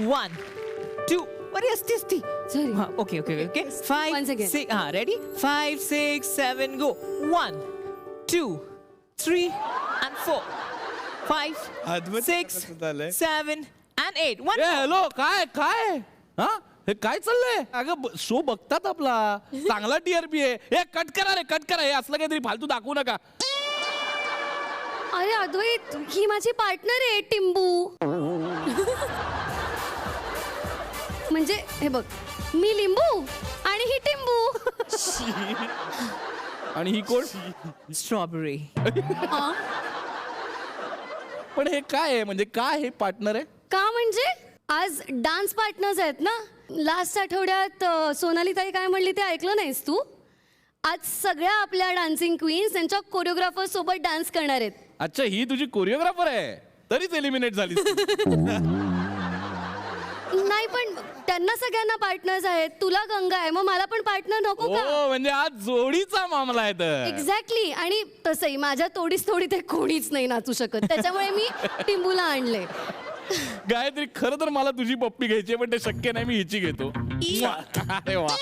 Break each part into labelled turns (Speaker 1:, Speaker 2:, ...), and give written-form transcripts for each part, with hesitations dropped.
Speaker 1: 1 2 अरे असती
Speaker 2: Sorry.
Speaker 1: हाँ okay okay okay
Speaker 2: Once
Speaker 1: 5
Speaker 2: again.
Speaker 1: 6 हाँ रेडी 5 6 7 go 1 2 3 and 4 5
Speaker 3: अद्भुत
Speaker 1: 6
Speaker 3: कसं झालंय?
Speaker 1: 7 and 8 1
Speaker 3: हॅलो काय काय हा हे काय चाललंय अगं शो बघतात आपला चांगला टीआरपी आहे हे कट करा हे असलं काहीतरी फालतू दाखवू नका.
Speaker 2: अरे अद्वैत ही माझी पार्टनर आहे टिंबू. म्हणजे हे बघ मी लिंबू आणि ही टिंबू.
Speaker 3: आणि ही कोण
Speaker 1: स्ट्रॉबेरी
Speaker 2: हा?
Speaker 3: पण हे काय आहे म्हणजे काय हे पार्टनर आहे.
Speaker 2: का म्हणजे आज डान्स पार्टनर्स आहेत ना. लास्ट आठवड्यात सोनाली ताई काय म्हणली ते ऐकलं नाहीस तू. आज सगळ्या आपल्या डान्सिंग क्वीन्स त्यांच्या कोरिओग्राफर सोबत डान्स करणार आहेत.
Speaker 3: अच्छा ही तुझी कोरिओग्राफर आहे तरीच एलिमिनेट झाली.
Speaker 2: नाही पण त्यांना सगळ्यांना पार्टनर्स आहेत. तुला गंगा आहे मग मला पण पार्टनर नको का.
Speaker 3: हो म्हणजे आज जोडीचा मामला आहे तर.
Speaker 2: एक्झॅक्टली. आणि तसंही माझ्या तोडीस थोडी ते कोणीच नाही नाचू शकत त्याच्यामुळे मी टिंबूला आणले.
Speaker 3: गायत्री खरं तर मला तुझी पप्पी घ्यायची आहे, पण ते शक्य नाही मी हिची घेतो. अरे वा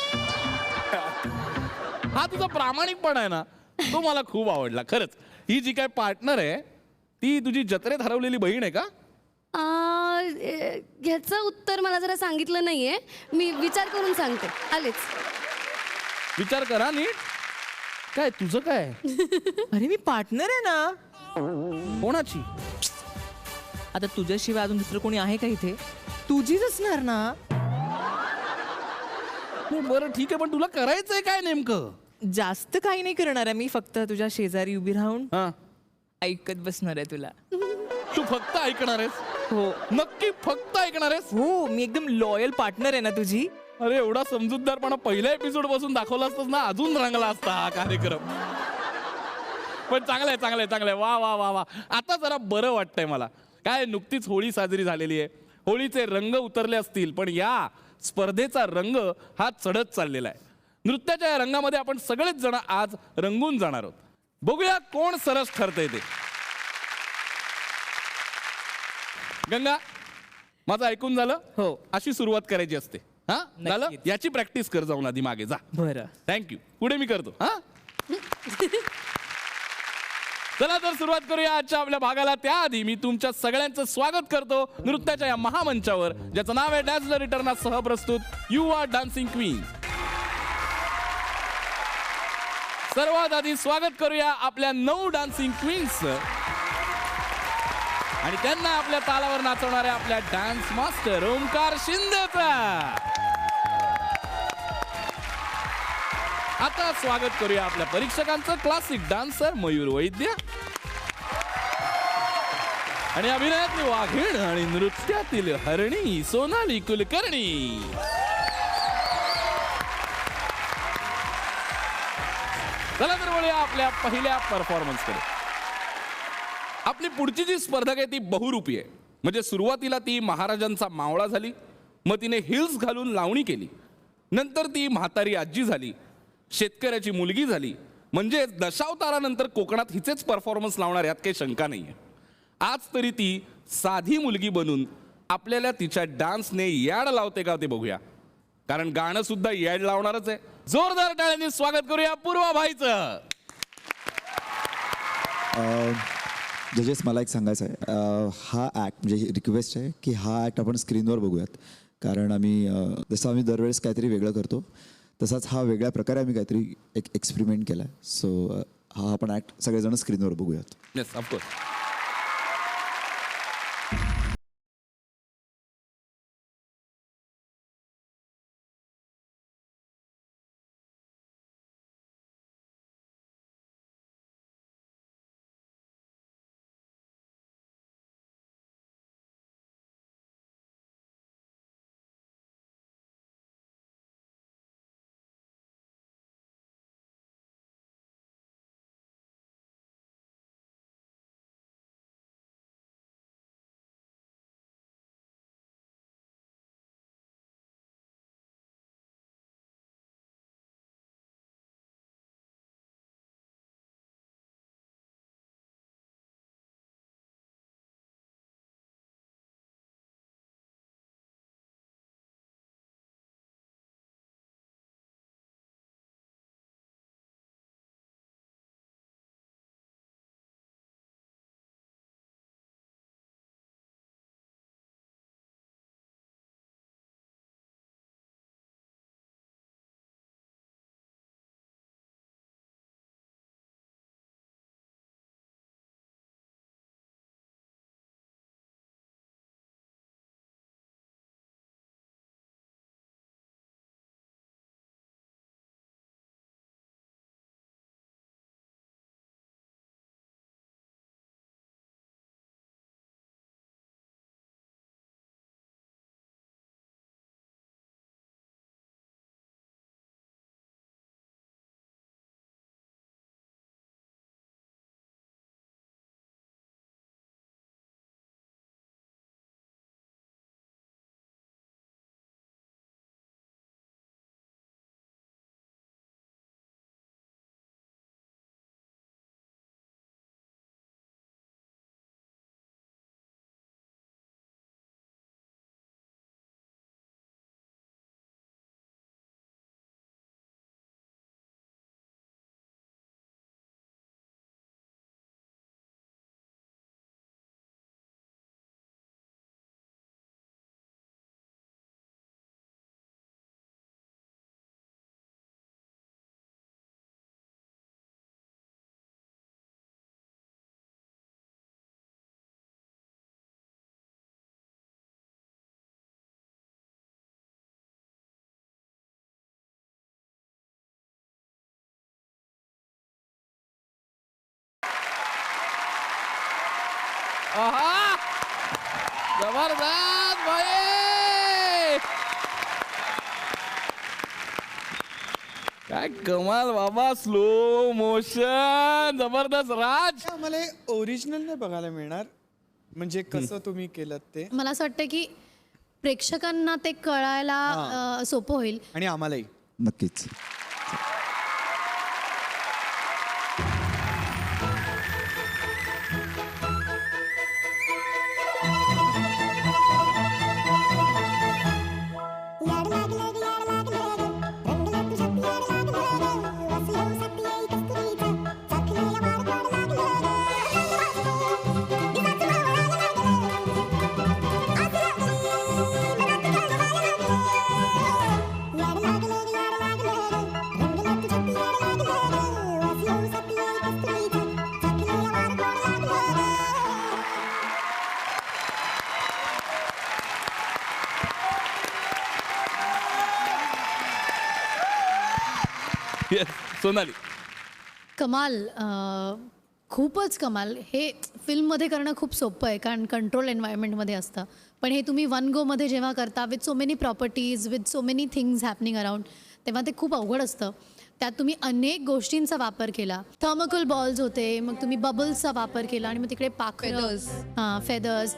Speaker 3: हा तुझा प्रामाणिकपणा आहे ना तो मला खूप आवडला खरंच. ही जी काय पार्टनर आहे ती तुझी जत्रेत हरवलेली बहीण आहे का.
Speaker 2: ह्याचं उत्तर मला जरा सांगितलं नाहीये. मी विचार करून सांगते. आलेच.
Speaker 3: विचार करा नीट. काय तुझं काय
Speaker 1: अरे मी पार्टनर आहे ना.
Speaker 3: कोणाची.
Speaker 1: आता तुझ्याशिवाय अजून दुसरं कोणी आहे का इथे. तुझीच असणार ना.
Speaker 3: बरं ठीक आहे पण तुला करायचंय काय नेमकं.
Speaker 1: जास्त काही नाही करणार आहे मी. फक्त तुझ्या शेजारी उभी राहून
Speaker 3: हा
Speaker 1: ऐकत बसणार आहे तुला.
Speaker 3: तू फक्त ऐकणार आहेस.
Speaker 1: हो
Speaker 3: नक्की फक्त ऐकणार आहेस.
Speaker 1: हो मी एकदम लॉयल पार्टनर आहे ना तुझी.
Speaker 3: अरे एवढा समजूतदारपणा पहिल्या एपिसोड पासून दाखवला असतास ना अजून रंगला असता हा कार्यक्रम. पण चांगलंय वा वा वा वा. आता जरा बरं वाटतंय मला. काय नुकतीच होळी साजरी झालेली आहे. होळीचे रंग उतरले असतील पण या स्पर्धेचा रंग हा चढत चाललेला आहे. नृत्याच्या या रंगामध्ये आपण सगळेच जण आज रंगून जाणार आहोत. बघूया कोण सरस ठरतंय ते. गंगा माझं ऐकून झालं.
Speaker 1: हो.
Speaker 3: अशी सुरुवात करायची असते. हा झालं
Speaker 1: नक्कीच.
Speaker 3: याची प्रॅक्टिस कर जाऊन आधी मागे जा.
Speaker 1: बरं
Speaker 3: थँक्यू. पुढे मी करतो. हा चला तर सुरुवात करूया आजच्या आपल्या भागाला. त्याआधी मी तुमच्या सगळ्यांचं स्वागत करतो नृत्याच्या या महामंचावर ज्याचं नाव आहे डॅन्स द रिटर्न सहप्रस्तुत यू आर डान्सिंग क्वीन. सर्वात आधी स्वागत करूया आपल्या 9 डान्सिंग क्वीन्स आणि त्यांना आपल्या तालावर नाचवणाऱ्या आपल्या डान्स मास्टर ओमकार शिंदेचा. आता स्वागत करूया आपल्या परीक्षकांचं क्लासिक डान्सर मयूर वैद्य आणि अभिनयातली वाघीण आणि नृत्यातील हरणी सोनाली कुलकर्णी. चला तर बोलूया आपल्या पहिल्या परफॉर्मन्स कडे. आपली पुढची जी स्पर्धा आहे ती बहुरूपी आहे. म्हणजे सुरुवातीला ती महाराजांचा मावळा झाली. मग तिने हिल्स घालून लावणी केली. नंतर ती म्हातारी आजी झाली. शेतकऱ्याची मुलगी झाली. म्हणजे दशावतारानंतर कोकणात हिचेच परफॉर्मन्स लावणार यात काही शंका नाहीये. आज तरी ती साधी मुलगी बनून आपल्याला तिच्या डान्सने याड लावते का ते बघूया. कारण गाणं सुद्धा याड लावणारच आहे. जोरदार टाळ्यांनी स्वागत करूया पूर्वाभाईचं.
Speaker 4: जजेस मला एक सांगायचं आहे. हा ॲक्ट म्हणजे रिक्वेस्ट आहे की हा ॲक्ट आपण स्क्रीनवर बघूयात. कारण आम्ही जसं आम्ही दरवेळेस काहीतरी वेगळं करतो तसाच हा वेगळ्या प्रकारे आम्ही काहीतरी एक एक्सपेरिमेंट केला आहे. सो हा आपण ॲक्ट सगळेजण स्क्रीनवर बघूयात.
Speaker 3: Yes of course. आहा जबरदस्त भाई काय कमाल बाबा स्लो मोशन जबरदस्त राज
Speaker 5: आम्हाला ओरिजिनल नाही बघायला मिळणार म्हणजे कसं तुम्ही केलं ते
Speaker 6: मला असं वाटतं की प्रेक्षकांना ते कळायला सोपं होईल.
Speaker 5: आणि आम्हालाही
Speaker 4: नक्कीच.
Speaker 3: Yes, सोनाली
Speaker 6: कमाल खूपच कमाल. हे फिल्ममध्ये करणं खूप सोपं आहे कारण कंट्रोल एन्व्हायरमेंटमध्ये असतं. पण हे तुम्ही वन गोमध्ये जेव्हा करता with so many properties with so many things happening around तेव्हा ते खूप अवघड असतं. त्यात तुम्ही अनेक गोष्टींचा वापर केला. थर्मोकोल बॉल्स होते, मग तुम्ही बबल्सचा वापर केला आणि मग तिकडे पाखरं हां फेदर्स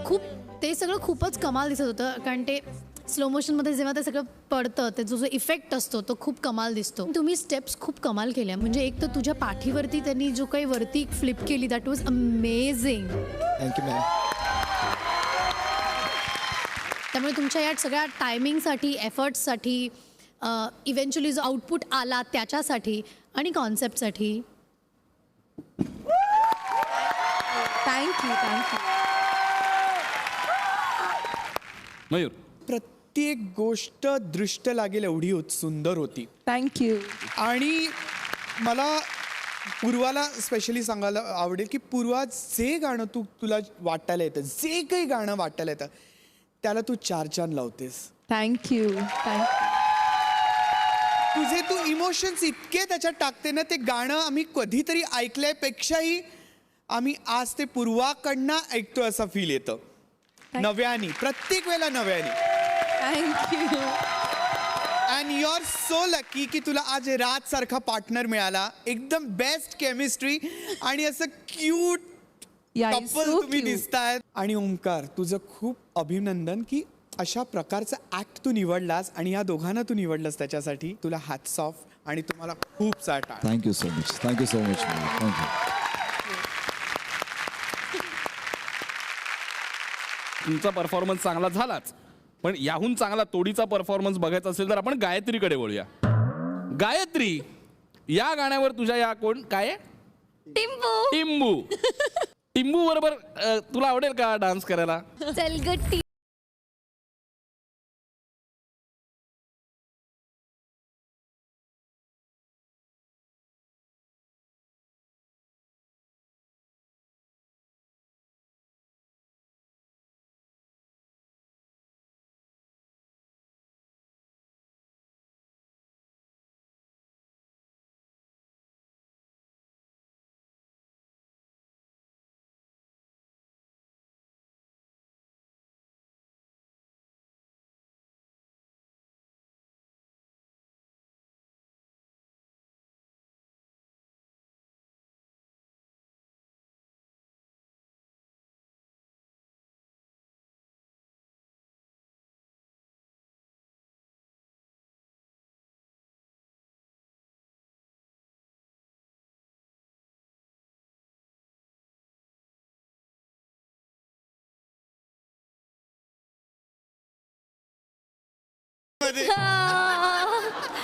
Speaker 6: खूप ते सगळं खूपच कमाल दिसत होतं कारण ते स्लो मोशनमध्ये जेव्हा ते सगळं पडतं त्याचा जो इफेक्ट असतो तो खूप कमाल दिसतो. तुम्ही स्टेप्स खूप कमाल केल्या. म्हणजे एक तर तुझ्या पाठीवरती त्यांनी जो काही वरती फ्लिप केली that was amazing.
Speaker 4: Thank you ma'am.
Speaker 6: त्यामुळे तुमच्या या सगळ्या टायमिंगसाठी एफर्ट्ससाठी इव्हेंच्युअली जो आउटपुट आला त्याच्यासाठी आणि कॉन्सेप्टसाठी
Speaker 1: थँक्यू.
Speaker 3: मयूर
Speaker 5: प्रत्येक गोष्ट दृष्ट लागेल एवढी सुंदर होती.
Speaker 1: थँक्यू.
Speaker 5: आणि मला पूर्वाला स्पेशली सांगायला आवडेल की पूर्वा जे गाणं तुला वाटायला येतं जे काही गाणं वाटायला येतं त्याला तू चार चांद लावतेस.
Speaker 1: थँक्यू.
Speaker 5: तुझे तू इमोशन्स इतके त्याच्यात टाकते ना ते गाणं आम्ही कधीतरी ऐकल्यापेक्षाही आम्ही आज ते पूर्वाकडनं ऐकतो असं फील येतं नव्यानी प्रत्येक वेळेला नव्यानी.
Speaker 1: Thank you.
Speaker 5: And you are so lucky की तुला आज राज सारखा पार्टनर मिळाला. एकदम बेस्ट केमिस्ट्री आणि असं cute
Speaker 1: Yeah, he's
Speaker 5: couple
Speaker 1: so
Speaker 5: तुम्ही
Speaker 1: cute.
Speaker 5: दिसतायत. आणि ओंकार तुझं खूप अभिनंदन की अशा प्रकारचं ऍक्ट तू निवडलास आणि या दोघांना तू निवडलास त्याच्यासाठी तुला हॅट्स ऑफ आणि तुम्हाला खूप सारा टाळ्या.
Speaker 4: Thank you so much. Thank you so much. Thank you.
Speaker 3: तुमचा परफॉर्मन्स चांगला झालाच पण याहून चांगला तोडीचा परफॉर्मन्स बघायचा असेल तर आपण गायत्रीकडे वळूया. गायत्री या गाण्यावर तुझ्या या कोण काय
Speaker 2: टिंबू
Speaker 3: टिंबू टिंबू बरोबर तुला आवडेल का डान्स करायला?
Speaker 2: चल गट्टी.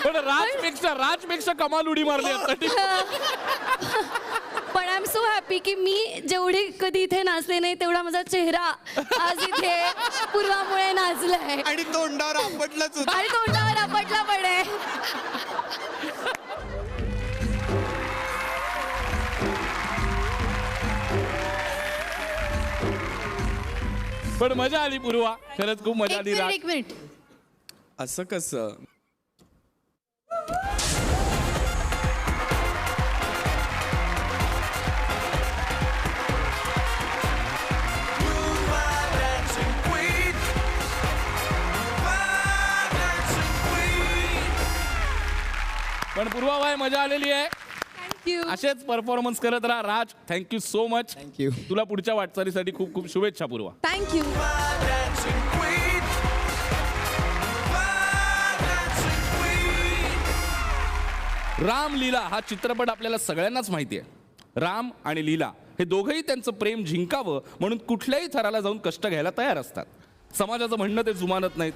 Speaker 3: पण राजपेक्षा कमाल उडी मारली आता.
Speaker 2: पण आय एम सो हॅपी की मी जेवढी कधी इथे नाचले नाही तेवढा माझा चेहरा आज इथे पूर्वामुळे नाचलाय
Speaker 5: आणि तोंडावर आपटलंच होतं.
Speaker 2: आणि तोंडावर आपटला पडे.
Speaker 3: पण मजा आली पूर्वा खरंच खूप मजा आली.
Speaker 6: एक मिनिट
Speaker 5: असं कसं
Speaker 3: पूर्वाबाई मजा आलेली आहे.
Speaker 2: थँक्यू.
Speaker 3: असेच परफॉर्मन्स करत राहा. राज, थँक्यू सो मच.
Speaker 4: थँक्यू.
Speaker 3: तुला पुढच्या वाटचालीसाठी खूप खूप शुभेच्छा पूर्वा.
Speaker 2: थँक्यू.
Speaker 3: रामलीला हा चित्रपट आपल्याला सगळ्यांनाच माहिती आहे. राम आणि लीला हे दोघंही त्यांचं प्रेम जिंकावं म्हणून कुठल्याही थराला जाऊन कष्ट घ्यायला तयार असतात. समाजाचं म्हणणं ते जुमानत नाहीत.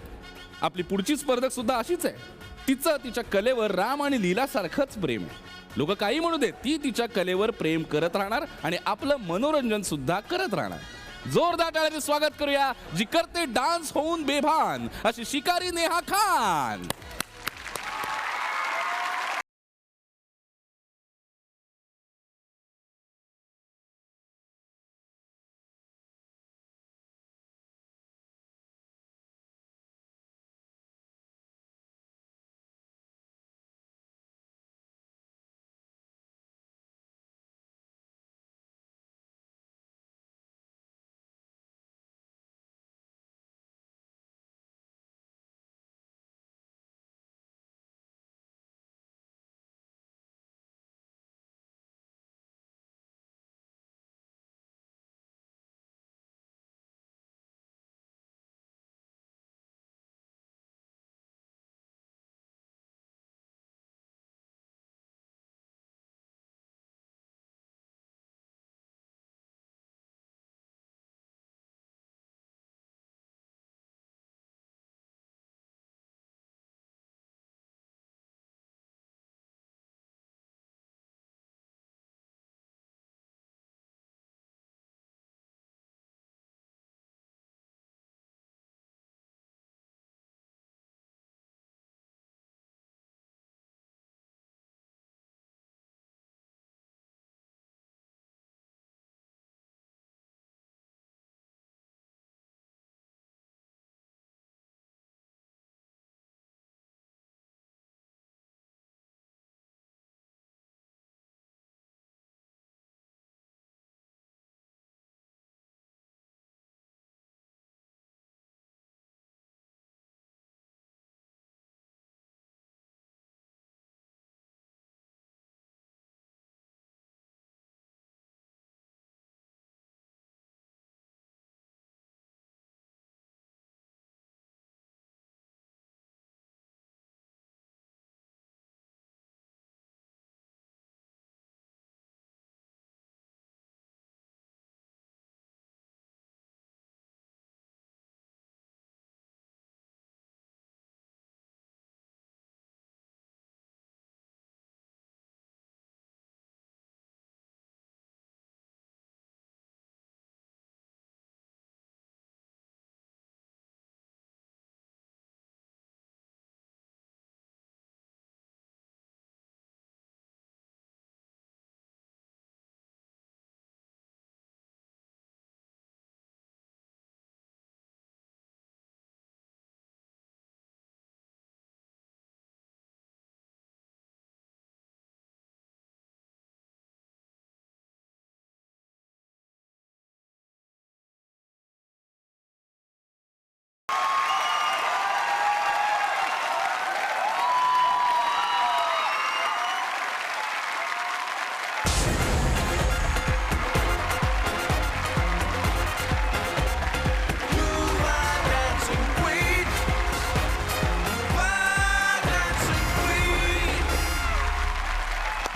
Speaker 3: आपली पुढची स्पर्धक सुद्धा अशीच आहे. तिचं तिच्या कलेवर राम आणि लीला सारखंच प्रेम आहे. लोक काही म्हणू देत, ती तिच्या कलेवर प्रेम करत राहणार आणि आपलं मनोरंजन सुद्धा करत राहणार. जोरदार टाळ्यांनी स्वागत करूया जी करते डान्स होऊन बेभान अशी शिकारी नेहा खान.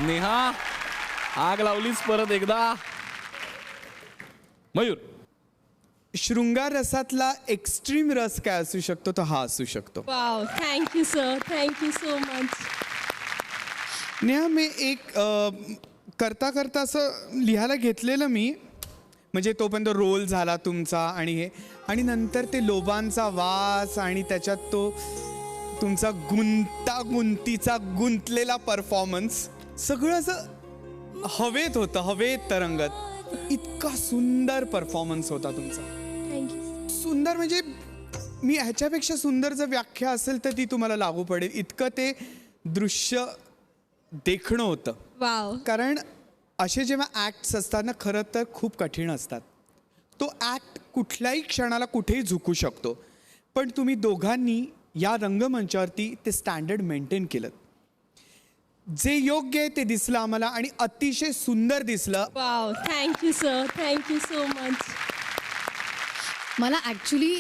Speaker 3: नेहा आग लावलीच परत एकदा. मयूर,
Speaker 5: शृंगार रसातला एक्स्ट्रीम रस काय असू शकतो तो हा असू शकतो.
Speaker 7: Wow, thank you sir, thank you so much.
Speaker 5: Neha मी एक करता करता असं लिहायला घेतलेलं मी, म्हणजे तोपर्यंत रोल झाला तुमचा आणि हे, आणि नंतर ते लोबांचा वास आणि त्याच्यात तो तुमचा गुंतागुंतीचा गुंतलेला परफॉर्मन्स सगळं असं हवेत होतं, हवेत तरंगत. इतका सुंदर परफॉर्मन्स होता तुमचा.
Speaker 7: थँक्यू.
Speaker 5: सुंदर म्हणजे मी ह्याच्यापेक्षा सुंदर जर व्याख्या असेल तर ती तुम्हाला लागू पडेल. इतकं ते दृश्य देखणं होतं.
Speaker 7: वाव.
Speaker 5: कारण असे जेव्हा ॲक्ट्स असतात ना खरं तर खूप कठीण असतात. तो ॲक्ट कुठल्याही क्षणाला कुठेही झुकू शकतो, पण तुम्ही दोघांनी या रंगमंचावरती ते स्टँडर्ड मेंटेन केलं. जे योग्य आहे ते दिसलं आम्हाला आणि अतिशय सुंदर दिसलं.
Speaker 7: Wow, thank you, sir. Thank you so much.
Speaker 6: मला ॲक्च्युली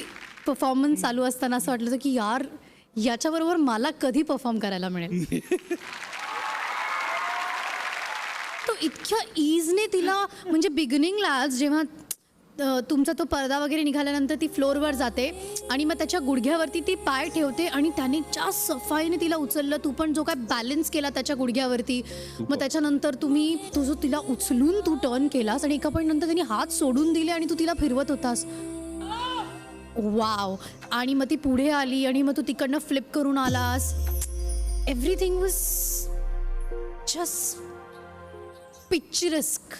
Speaker 6: परफॉर्मन्स चालू असताना असं वाटलं होतं की यार याच्याबरोबर मला कधी परफॉर्म करायला मिळेल. तो इतक्या इजने तिला म्हणजे बिगिनिंगला जेव्हा तुमचा तो पडदा वगैरे निघाल्यानंतर ती फ्लोअरवर जाते आणि मग त्याच्या गुडघ्यावरती ती पाय ठेवते आणि त्याने ज्या सफाईने तिला उचललं, तू पण जो काय बॅलन्स केला त्याच्या गुडघ्यावरती, मग त्याच्यानंतर तुम्ही तो जो तिला उचलून तू टर्न केलास आणि एका पॉईंट नंतर त्यांनी हात सोडून दिले आणि तू तिला फिरवत होतास. वाव. आणि मग ती पुढे आली आणि मग तू तिकडनं फ्लिप करून आलास. Everything was just picturesque.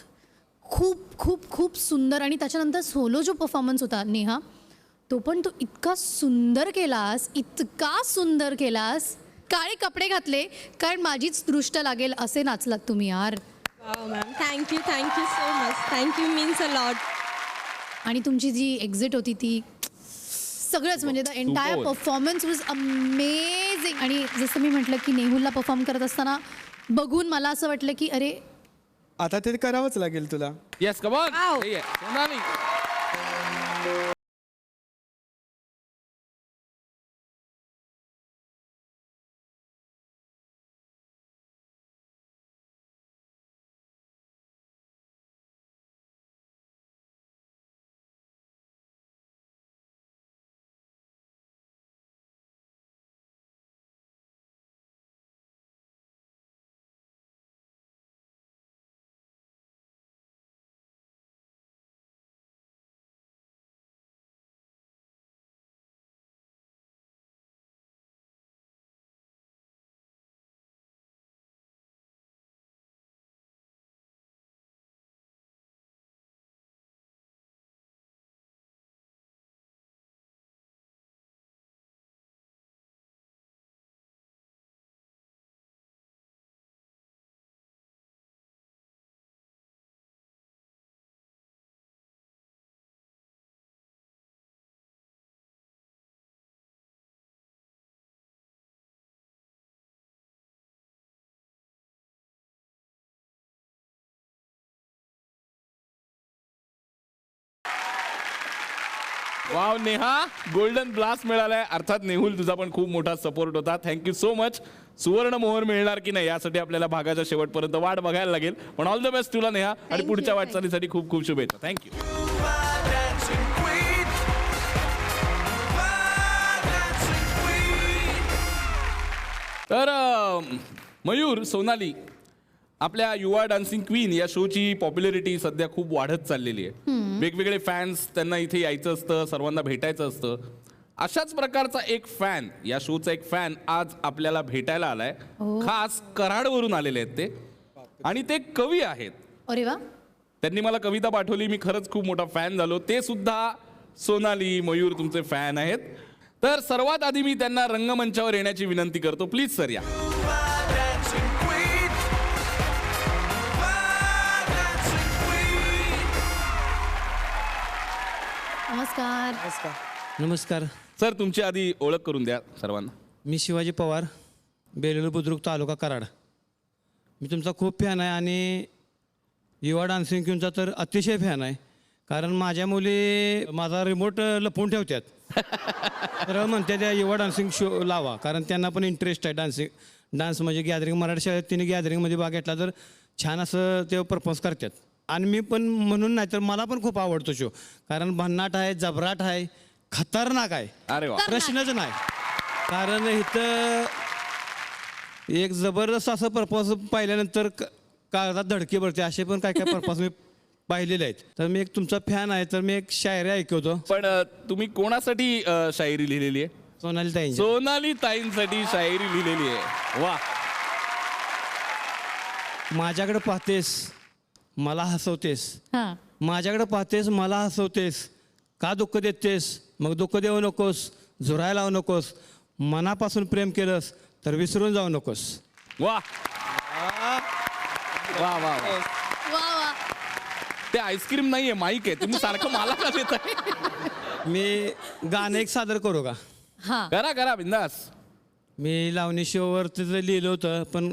Speaker 6: खूप खूप खूप सुंदर. आणि त्याच्यानंतर सोलो जो परफॉर्मन्स होता नेहा, तो पण तू इतका सुंदर केलास, इतका सुंदर केलास. काळे कपडे घातले कारण माझीच दृष्ट लागेल असे नाचलात तुम्ही यार.
Speaker 7: Wow, ma'am. Thank you so much. Thank you means a lot.
Speaker 6: आणि तुमची जी एक्झिट होती ती सगळंच म्हणजे the entire
Speaker 3: Superb.
Speaker 6: Performance was amazing. आणि जसं मी म्हटलं की नेहुलला परफॉर्म करत असताना बघून मला असं वाटलं की अरे
Speaker 5: आता ते करावंच लागेल तुला.
Speaker 3: Yes come on.
Speaker 7: Wow.
Speaker 3: Sonali. Wow Neha, golden blast मिळालाय. अर्थात नेहुल तुझा पण खूप मोठा सपोर्ट होता. Thank you so much. सुवर्ण मोहर मिळणार की नाही यासाठी आपल्याला भागाच्या शेवटपर्यंत वाट बघायला लागेल. पण ऑल द बेस्ट तुला नेहा आणि
Speaker 6: you,
Speaker 3: पुढच्या वाटचालीसाठी खूप खूप शुभेच्छा. थँक्यू. तर मयूर, सोनाली, आपल्या युवा डान्सिंग क्वीन या शोची पॉप्युलरिटी सध्या खूप वाढत चाललेली आहे. वेगवेगळे फॅन्स, त्यांना इथे यायचं असतं, सर्वांना भेटायचं असतं. अशाच प्रकारचा एक फॅन, या शोचा एक फॅन आज आपल्याला भेटायला आलाय. खास कराडवरून आलेले आहेत ते आणि ते कवी आहेत.
Speaker 6: अरे वा.
Speaker 3: त्यांनी मला कविता पाठवली. मी खरंच खूप मोठा फॅन झालो. ते सुद्धा सोनाली, मयूर तुमचे फॅन आहेत. तर सर्वात आधी मी त्यांना रंगमंचावर येण्याची विनंती करतो. प्लीज सर या.
Speaker 6: नमस्कार.
Speaker 8: नमस्कार.
Speaker 3: सर तुमची आधी ओळख करून द्या सर्वांना.
Speaker 8: मी शिवाजी पवार, बेलूर बुद्रुक, तालुका कराड. मी तुमचा खूप फॅन आहे आणि युवा डान्सिंग क्वीनचा तर अतिशय फॅन आहे. कारण माझ्या मुली माझा रिमोट लपवून ठेवतात. तर म्हणते त्या युवा डान्सिंग शो लावा, कारण त्यांना पण इंटरेस्ट आहे डान्स म्हणजे गॅदरिंग. मराठी शाळेत तिने गॅदरिंगमध्ये भाग घेतला तर छान असं ते परफॉर्मन्स करतात. आणि मी पण म्हणून नाही तर मला पण खूप आवडतो शो, कारण भन्नाट आहे, जबराट आहे, खतरनाक आहे.
Speaker 3: अरे वा.
Speaker 8: प्रश्नच नाही. कारण इथं एक जबरदस्त असं परफॉर्मन्स पाहिल्यानंतर कागदात धडकी भरते, असे पण काय काय परफॉर्मन्स मी पाहिलेले आहेत. तर मी एक तुमचा फॅन आहे, तर मी एक शायरी ऐकवतो.
Speaker 3: पण तुम्ही कोणासाठी शायरी लिहिलेली आहे?
Speaker 8: सोनाली ताई.
Speaker 3: सोनाली ताईंसाठी शायरी लिहिलेली आहे. वा.
Speaker 8: माझ्याकडे पाहतेस मला हसवतेस,
Speaker 6: हां.
Speaker 8: माझ्याकडे पाहतेस मला हसवतेस, का दुःख देतेस मग दुःख देऊ नकोस, झुरायला लावू नकोस, मनापासून प्रेम केलंस तर विसरून जाऊ नकोस.
Speaker 3: वा वा वा.
Speaker 6: वा वा.
Speaker 3: ते आईस्क्रीम नाहीये, माईक आहे. तुम्ही सारखं मला का देताय?
Speaker 8: मी गाणं एक सादर करू का?
Speaker 6: हां.
Speaker 3: करा करा बिंदास.
Speaker 8: मी लावणी शोवर तिथं लिहिलं होतं, पण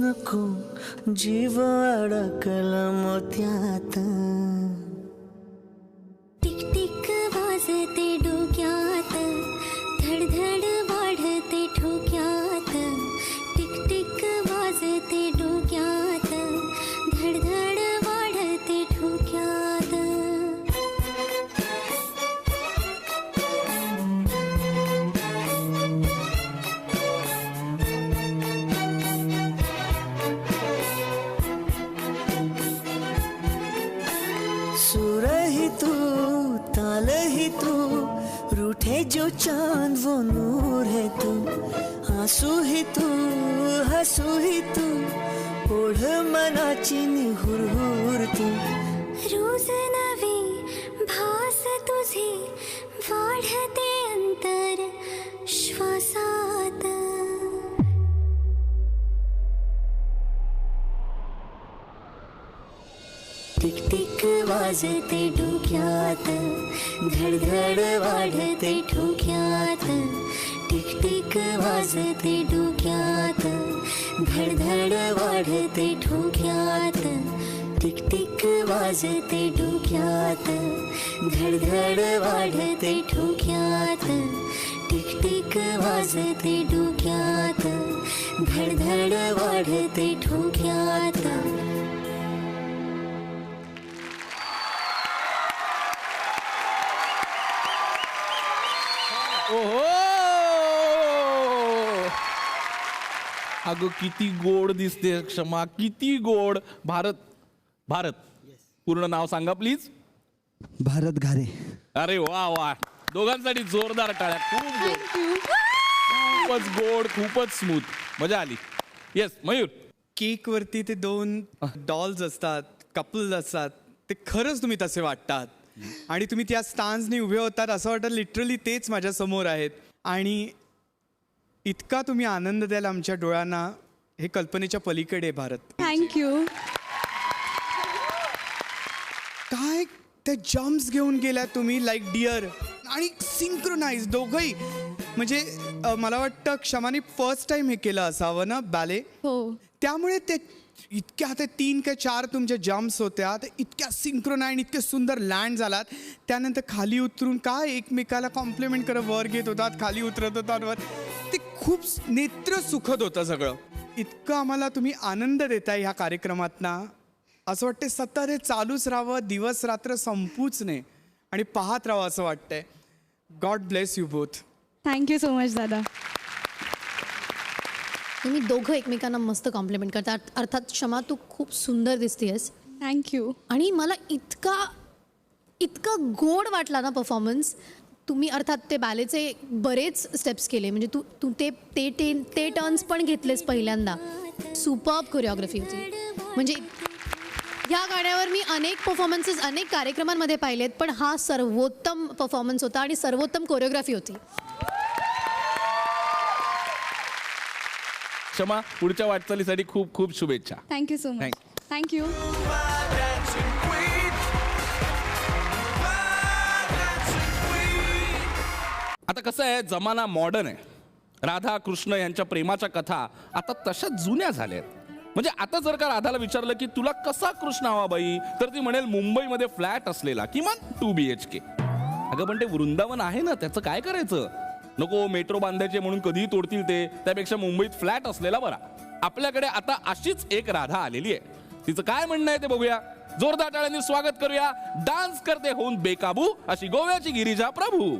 Speaker 9: नको जीव अडकला मोत्यात टिक टिक वाजते डोक्यात धडधड वाढते ठोक्यात टिक टिक वाजते डोक्यात धडधड वाढते ठोक्यात सुर ही तू ताल ही तू रूठे जो चांद वो नूर है तू आंसू ही तू हसू ही तू ओढ मनाची निहुरहुर तू रोज नवी भास तुझे वाढते अंतर श्वासात टिक टिक वाजते डोक्यात धडधड वाढते ठोक्यात टिक टिक वाजते डोक्यात धडधड वाढते ठोक्यात टिक टिक वाजते डोक्यात धडधड वाढते ठोक्यात टिक टिक वाजते डोक्यात धडधड वाढते ठोक्यात
Speaker 3: ओहो अगं किती गोड दिसते क्षमा, किती गोड. भारत भारत पूर्ण नाव सांगा प्लीज.
Speaker 10: भारत घारे.
Speaker 3: अरे वा वा, दोघांसाठी जोरदार टाळ्या. खूपच गोड, खूपच स्मूथ, मजा आली. येस मयूर.
Speaker 5: केक वरती ते 2 डॉल्स असतात, कपल्स असतात, ते खरंच तुम्ही तसे वाटतात आणि तुम्ही त्या स्टान्सने उभे होतात असं वाटतं लिटरली तेच माझ्या समोर आहेत. आणि इतका तुम्ही आनंद द्याल आमच्या डोळ्यांना, हे कल्पनेच्या पलीकडे भारत.
Speaker 7: थँक्यू.
Speaker 5: काय ते जम्प्स घेऊन गेल्यात तुम्ही लाईक डिअर आणि सिंक्रोनाइज दोघंही. म्हणजे मला वाटतं क्षमाने फर्स्ट टाइम हे केलं असावं ना बॅले.
Speaker 6: हो.
Speaker 5: त्यामुळे ते इतक्या ते 3 का 4 तुमच्या जम्प्स होत्या, ते इतक्या सिंक्रोनाइज इतके सुंदर लँड झालात. त्यानंतर खाली उतरून काय एकमेकाला कॉम्प्लिमेंट करत वर घेत होतात, खाली उतरत होतात वर. ते खूप नेत्र सुखद होतं सगळं. इतकं आम्हाला तुम्ही आनंद देताय ह्या कार्यक्रमातना. असं वाटतं सतत हे चालूच राहावं, दिवस रात्र संपूच नये आणि पाहत राहावं असं वाटतंय. God bless you both.
Speaker 7: Thank you so much दादा.
Speaker 6: तुम्ही दोघं एकमेकांना मस्त कॉम्प्लिमेंट करतात. अर्थात क्षमा तू खूप सुंदर दिसतेस.
Speaker 7: थँक्यू.
Speaker 6: आणि मला इतका गोड वाटला ना परफॉर्मन्स. तुम्ही अर्थात ते बॅलेचे बरेच स्टेप्स केले, म्हणजे तू ते टर्न्स पण घेतलेस पहिल्यांदा. सुपर्ब कोरिओग्राफी होती. म्हणजे ह्या गाण्यावर मी अनेक परफॉर्मन्सेस अनेक कार्यक्रमांमध्ये पाहिलेत, पण हा सर्वोत्तम परफॉर्मन्स होता आणि सर्वोत्तम कोरिओग्राफी होती.
Speaker 3: क्षमा, पुढच्या वाटचालीसाठी खूप खूप शुभेच्छा.
Speaker 7: Thank you so much. थँक्यू.
Speaker 3: आता कसं आहे, जमाना मॉडर्न आहे. राधा कृष्ण यांच्या प्रेमाच्या कथा आता तशा जुन्या झाल्या आहेत. म्हणजे आता जर का राधाला विचारलं की तुला कसा कृष्ण हवा बाई, तर ती म्हणेल मुंबईमध्ये फ्लॅट असलेला, किमान 2 BHK. अगं पण ते वृंदावन आहे ना, त्याचं काय करायचं. नको मेट्रो बांधायचे म्हणून कधीही तोडतील ते, त्यापेक्षा मुंबईत फ्लॅट असलेला बरा. आपल्याकडे आता अशीच एक राधा आलेली आहे. तिचं काय म्हणणं आहे ते बघूया. जोरदार टाळ्यांनी स्वागत करूया. डान्स करते होऊन बेकाबू अशी गोव्याची गिरिजा प्रभू.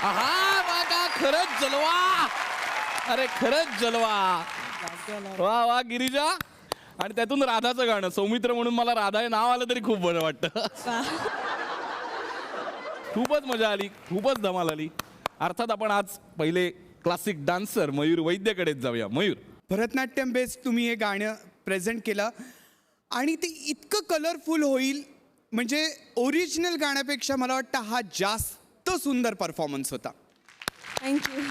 Speaker 3: आहा बघा, खरंच जलवा. अरे खरंच जलवा. वा वा गिरिजा. आणि त्यातून राधाचं गाणं, सौमित्र म्हणून मला राधा हे नाव आलं तरी खूप बरं वाटतं. खूपच मजा आली, खूपच धमाल आली. अर्थात आपण आज पहिले क्लासिक डान्सर मयूर वैद्यकडेच जाऊया. मयूर,
Speaker 5: भरतनाट्यम बेस्ड तुम्ही हे गाणं प्रेझेंट केलं आणि ते इतकं कलरफुल होईल म्हणजे ओरिजिनल गाण्यापेक्षा मला वाटतं हा जास्त सुंदर परफॉर्मन्स होता.
Speaker 7: थँक्यू.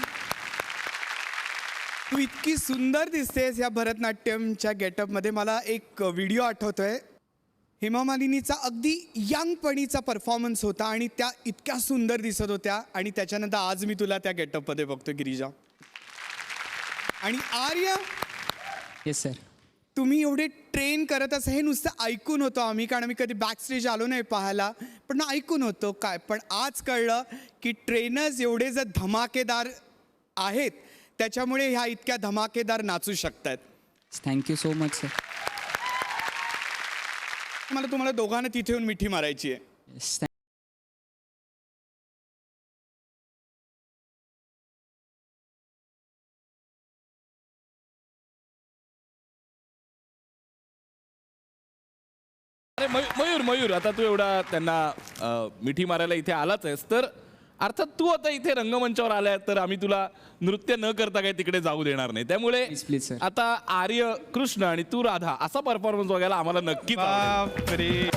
Speaker 5: तू इतकी सुंदर दिसतेस या भरतनाट्यमच्या गेटअपमध्ये. मला एक व्हिडिओ आठवतोय, हेमा मालिनीचा अगदी यंगपणीचा परफॉर्मन्स होता आणि त्या इतक्या सुंदर दिसत होत्या. आणि त्याच्यानंतर आज मी तुला त्या गेटअपमध्ये बघतो गिरिजा. आणि आर्य,
Speaker 10: येस सर.
Speaker 5: तुम्ही एवढे ट्रेन करत असं हे नुसतं ऐकून होतो आम्ही, कारण आम्ही कधी बॅक स्टेज आलो नाही पाहायला, पण ऐकून होतो काय. पण आज कळलं की ट्रेनर्स एवढे जर धमाकेदार आहेत त्याच्यामुळे ह्या इतक्या धमाकेदार नाचू शकतात.
Speaker 10: Thank you so much sir.
Speaker 5: मला तुम्हाला दोघांना तिथे येऊन मिठी मारायची आहे.
Speaker 10: येस.
Speaker 3: अरे मयूर मयूर, आता तू एवढा त्यांना मिठी मारायला इथे आलाच आहेस, तर अर्थात तू आता इथे रंगमंचावर आलाय तर आम्ही तुला नृत्य न करता काही तिकडे जाऊ देणार नाही. त्यामुळे
Speaker 10: प्लीज सर.
Speaker 3: आता आर्य कृष्ण आणि तू राधा असा परफॉर्मन्स बघायला आम्हाला नक्कीच आवडेल.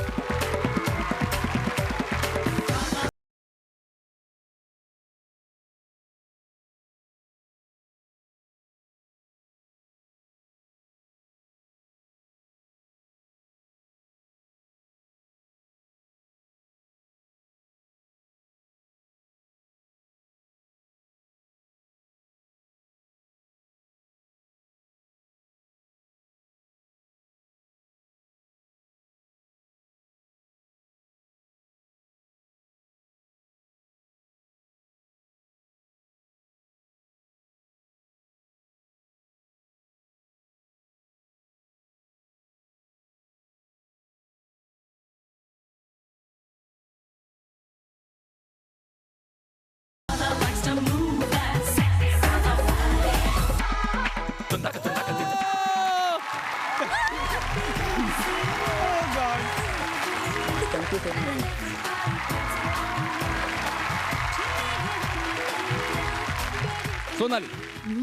Speaker 3: Sonali,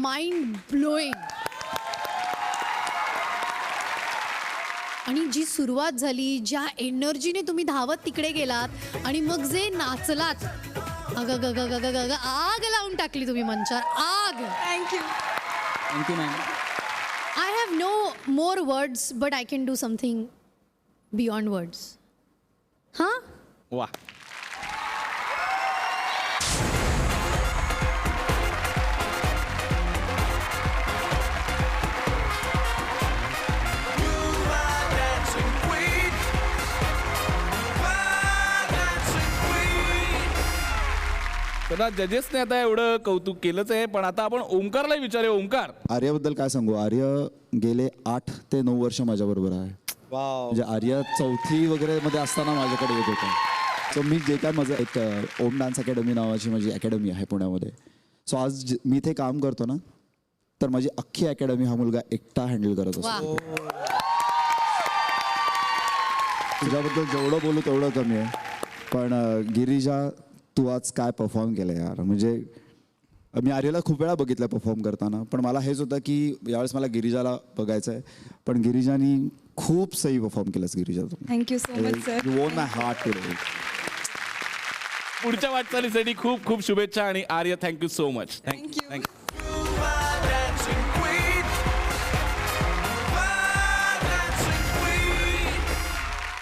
Speaker 6: mind blowing. आणि जी सुरुवात झाली, ज्या एनर्जीने तुम्ही धावत तिकडे गेलात आणि मग जे नाचलात, अग ग ग ग ग ग आग लावून टाकली तुम्ही मंचावर, आग.
Speaker 7: Thank you.
Speaker 10: Thank you ma'am.
Speaker 6: I have no more words but I can do something beyond words. हां,
Speaker 3: वा. तर जजेसने आता एवढं कौतुक केलंच आहे, पण आता आपण ओंकारला विचारूया. ओंकार,
Speaker 4: आर्याबद्दल काय सांगू. आर्य गेले 8 ते 9 वर्ष माझ्याबरोबर आहे. म्हणजे आर्य 4थी वगैरे मध्ये असताना माझ्याकडे येत होता. सो मी जे काय माझं एक ओम डान्स अकॅडमी नावाची माझी अकॅडमी आहे पुण्यामध्ये. सो आज मी इथे काम करतो ना, तर माझी अख्खी अकॅडमी हा मुलगा एकटा हँडल करत असतो. तुझ्याबद्दल जेवढं बोलू तेवढं कमी आहे. पण गिरिजा, तू आज काय परफॉर्म केलं यार. म्हणजे मी आर्यला खूप वेळा बघितलं परफॉर्म करताना, पण मला हेच होतं की यावेळेस मला गिरिजाला बघायचं आहे. पण गिरिजानी खूप सही परफॉर्म केलंस Girija.
Speaker 7: Thank you so much sir.
Speaker 4: You won my heart today.
Speaker 3: पुढच्या वाटचालीसाठी खूप खूप शुभेच्छा. आणि Arya, thank you so much.
Speaker 7: Thank you.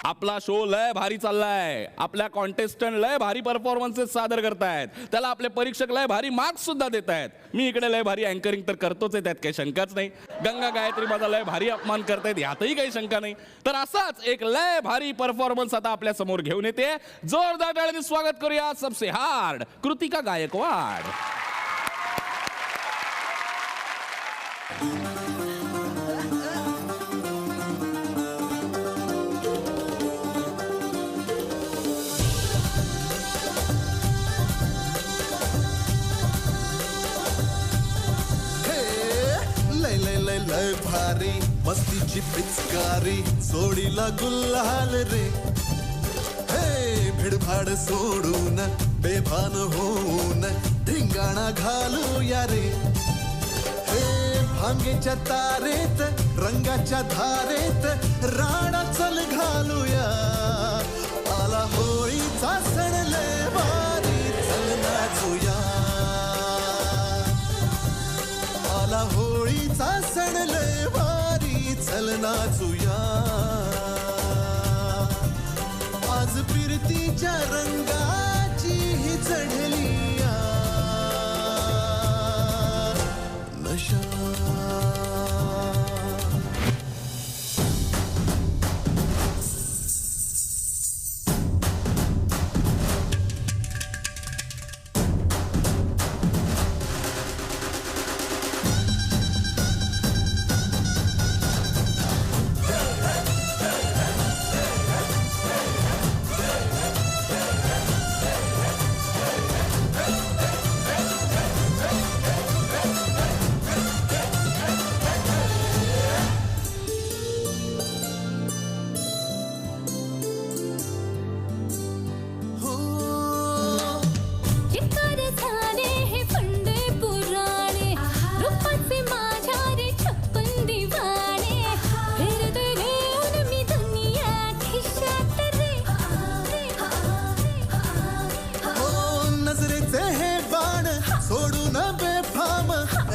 Speaker 3: आपला शो लय भारी चाललाय. आपल्या कॉन्टेस्टंट लय भारी परफॉर्मन्सेस सादर करतायत. त्याला आपले परीक्षक लय भारी मार्क्स सुद्धा देत आहेत. मी इकडे लय भारी अँकरिंग तर करतोच आहे, त्यात काही शंकाच नाही. गंगा गायत्री माझा लय भारी अपमान करतायत, यातही काही शंका नाही. तर असाच एक लय भारी परफॉर्मन्स आता आपल्या समोर घेऊन येते. जोरदार टाळ्यांनी स्वागत करूया सबसे हार्ड कृतिका गायकवाड.
Speaker 11: लय भारी मस्तीची पिचकारी सोडीला गुल्हाल रे हे भिडभाड सोडून बेभान होऊन धिंगाणा घालूया रे हे भांगेच्या तारेत रंगाच्या धारेत राणा चल घालूया आला होळीचा सण लय भारी चल नाचूया आला होळीचा सण लय भारी चल नाचूया आज प्रीतीच्या रंगाची ही चढली नशा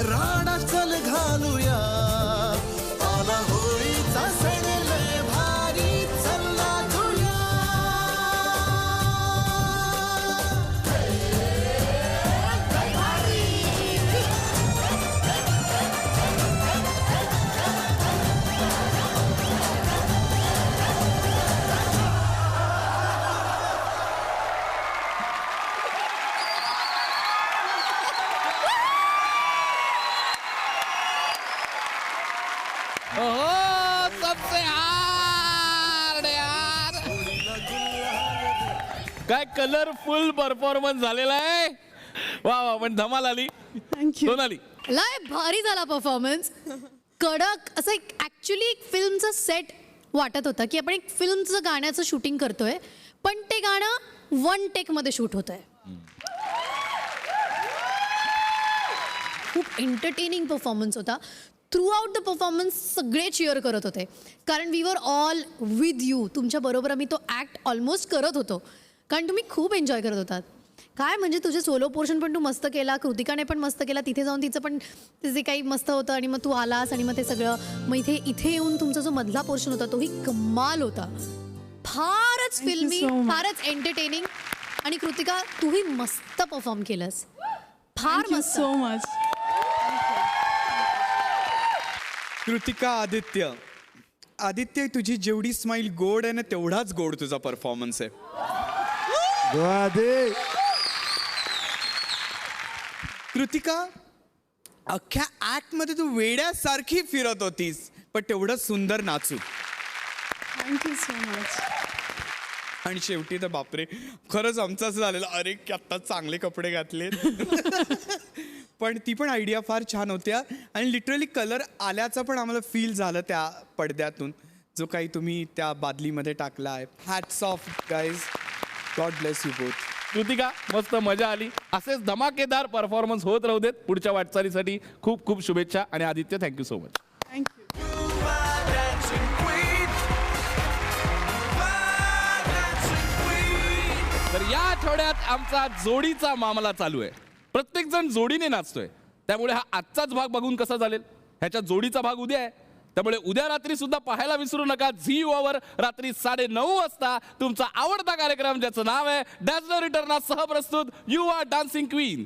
Speaker 11: राणा चल घालूया आला होळीचा सण लय भारी चल नाचूया
Speaker 3: काय कलरफुल परफॉर्मन्स झालेला आहे वा वा पण धमाल आली सोनाली
Speaker 6: लय भारी झाला परफॉर्मन्स कडक असं एक ॲक्च्युली एक फिल्मचं सेट वाटत होतं की आपण एक फिल्मचं गाण्याचं शूटिंग करतोय पण ते गाणं 1 टेकमध्ये शूट होत आहे खूप एंटरटेनिंग परफॉर्मन्स होता थ्रू आउट द परफॉर्मन्स सगळे चीअर करत होते कारण we were all with you तुमच्याबरोबर आम्ही तो ॲक्ट ऑलमोस्ट करत होतो कारण तुम्ही खूप एन्जॉय करत होतात काय म्हणजे तुझे सोलो पोर्शन पण तू मस्त केला कृतिकाने पण मस्त केला तिथे जाऊन तिचं पण जे काही मस्त होतं आणि मग तू आलास आणि मग ते सगळं मग इथे येऊन तुमचा जो मधला पोर्शन होता तोही कमाल होता फारच फिल्मी फारच एंटरटेनिंग आणि कृतिका तूही मस्त परफॉर्म केलंस फार मस्त
Speaker 1: सो मच
Speaker 5: कृतिका आदित्य तुझी जेवढी स्माईल गोड आहे ना तेवढाच गोड तुझा परफॉर्मन्स आहे कृतिका अख्ख्या ऍक्ट मध्ये तू वेड्यासारखी फिरत होतीस पण तेवढं सुंदर नाचू
Speaker 1: थँक्यू सो मच
Speaker 5: आणि शेवटी तर बापरे खरंच आमचं असं झालेलं अरे आत्ता चांगले कपडे घातले पण ती पण आयडिया फार छान होत्या आणि लिटरली कलर आल्याचं पण आम्हाला फील झालं त्या पडद्यातून जो काही तुम्ही त्या बादलीमध्ये टाकला आहे hats off guys God bless you both
Speaker 3: Kritika मस्त मजा आली असेच धमाकेदार परफॉर्मन्स होत राहू देत पुढच्या वाटचालीसाठी खूप खूप शुभेच्छा आणि Aditya thank you so much
Speaker 1: thank you
Speaker 3: तर या आठवड्यात आमचा जोडीचा मामला चालू आहे प्रत्येक जण जोडीने नाचतोय त्यामुळे हा आजचाच भाग बघून कसा चालेल ह्याच्या जोडीचा भाग उद्या आहे त्यामुळे उद्या रात्री सुद्धा पाहायला विसरू नका झी युवावर रात्री 9:30 वाजता तुमचा आवडता कार्यक्रम ज्याचं नाव आहे डॅझलर रिटर्न सहप्रस्तुत युवा डान्सिंग क्वीन